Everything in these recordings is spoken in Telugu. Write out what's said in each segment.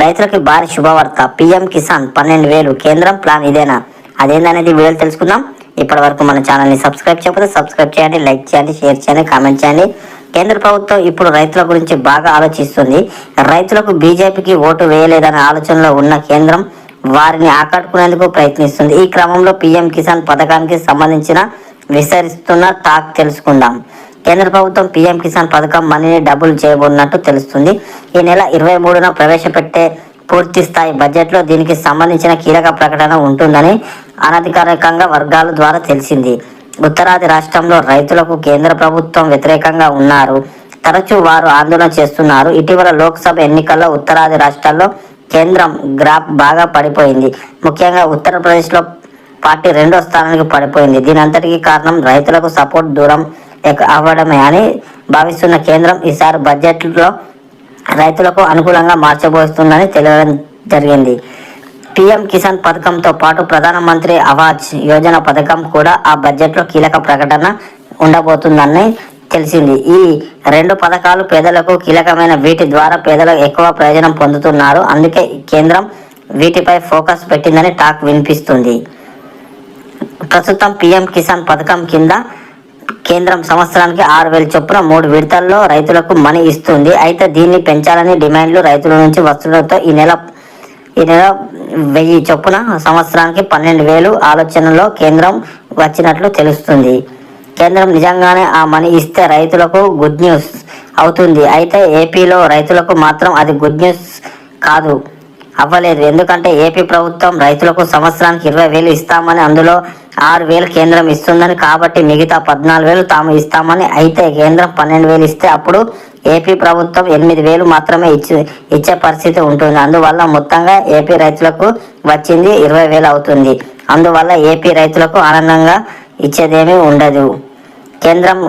రైతులకి భారీ శుభవార్త. పీఎం కిసాన్ 12,000 కేంద్రం ప్లాన్ ఇదేనా? అదేందనేది వీడియోలు తెలుసుకుందాం. ఇప్పటి వరకు మన ఛానల్ని సబ్స్క్రైబ్ చేయకపోతే సబ్స్క్రైబ్ చేయండి, లైక్ చేయండి, షేర్ చేయండి, కామెంట్ చేయండి. కేంద్ర ప్రభుత్వం ఇప్పుడు రైతుల గురించి బాగా ఆలోచిస్తుంది. రైతులకు బీజేపీకి ఓటు వేయలేదనే ఆలోచనలో ఉన్న కేంద్రం వారిని ఆకట్టుకునేందుకు ప్రయత్నిస్తుంది. ఈ క్రమంలో పీఎం కిసాన్ పథకానికి సంబంధించిన విస్తరిస్తున్న టాక్ తెలుసుకుందాం. కేంద్ర ప్రభుత్వం పీఎం కిసాన్ పథకం మనీని డబుల్ చేయబోతున్నట్టు తెలుస్తుంది. ఈ నెల 23న ప్రవేశపెట్టే పూర్తి స్థాయి బడ్జెట్లో దీనికి సంబంధించిన కీలక ప్రకటన ఉంటుందని అనధికారికంగా వర్గాల ద్వారా తెలిసింది. ఉత్తరాది రాష్ట్రంలో రైతులకు కేంద్ర ప్రభుత్వం వ్యతిరేకంగా ఉన్నారు. తరచూ వారు ఆందోళన చేస్తున్నారు. ఇటీవల లోక్సభ ఎన్నికల్లో ఉత్తరాది రాష్ట్రాల్లో కేంద్రం గ్రాఫ్ బాగా పడిపోయింది. ముఖ్యంగా ఉత్తరప్రదేశ్లో పార్టీ 2వ స్థానానికి పడిపోయింది. దీని అంతటికీ కారణం రైతులకు సపోర్ట్ దూరం అవ్వడమే అని భావిస్తున్న కేంద్రం ఈసారి బడ్జెట్లో రైతులకు అనుకూలంగా మార్చబోతుందని తెలియడం జరిగింది. పీఎం కిసాన్ పథకంతో పాటు ప్రధానమంత్రి ఆవాస్ యోజన పథకం కూడా ఆ బడ్జెట్లో కీలక ప్రకటన ఉండబోతుందని తెలిసింది. ఈ 2 పథకాలు పేదలకు కీలకమైన. వీటి ద్వారా పేదలు ఎక్కువ ప్రయోజనం పొందుతున్నారు. అందుకే కేంద్రం వీటిపై ఫోకస్ పెట్టిందని టాక్ వినిపిస్తుంది. ప్రస్తుతం పీఎం కిసాన్ పథకం కింద కేంద్రం సంవత్సరానికి 6,000 చొప్పున 3 విడతల్లో రైతులకు మనీ ఇస్తుంది. అయితే దీన్ని పెంచాలని డిమాండ్లు రైతుల నుంచి వస్తుండటంతో ఈ నెల 1,000 చొప్పున సంవత్సరానికి 12,000 ఆలోచనలో కేంద్రం వచ్చినట్లు తెలుస్తుంది. కేంద్రం నిజంగానే ఆ మనీ ఇస్తే రైతులకు గుడ్ న్యూస్ అవుతుంది. అయితే ఏపీలో రైతులకు మాత్రం అది గుడ్ న్యూస్ అవ్వలేదు. ఎందుకంటే ఏపీ ప్రభుత్వం రైతులకు సంవత్సరానికి 20,000 ఇస్తామని, అందులో 6,000 కేంద్రం ఇస్తుందని, కాబట్టి మిగతా 14,000 తాము ఇస్తామని. అయితే కేంద్రం 12,000 ఇస్తే అప్పుడు ఏపీ ప్రభుత్వం 8,000 మాత్రమే ఇచ్చే పరిస్థితి ఉంటుంది. అందువల్ల మొత్తంగా ఏపీ రైతులకు వచ్చింది 20,000 అవుతుంది. అందువల్ల ఏపీ రైతులకు ఆనందంగా ఇచ్చేదేమీ ఉండదు. కేంద్రం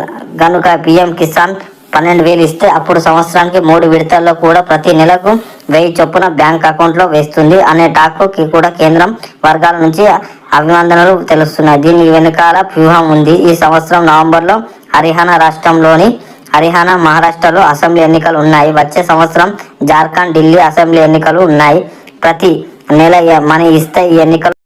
కనుక పీఎం కిసాన్ 12,000 ఇస్తే అప్పుడు సంవత్సరానికి 3 విడతల్లో కూడా ప్రతి నెలకు 1,000 చొప్పున బ్యాంక్ అకౌంట్లో వేస్తుంది అనే టాక్ కూడా కేంద్రం వర్గాల నుంచి అభినందనలు తెలుస్తున్నాయి. దీని వెనుకాల వ్యూహం ఉంది. ఈ సంవత్సరం నవంబర్లో హర్యానా, మహారాష్ట్రలో అసెంబ్లీ ఎన్నికలు ఉన్నాయి. వచ్చే సంవత్సరం జార్ఖండ్, ఢిల్లీ అసెంబ్లీ ఎన్నికలు ఉన్నాయి. ప్రతి నెల మనీ ఇస్తే ఈ ఎన్నికలు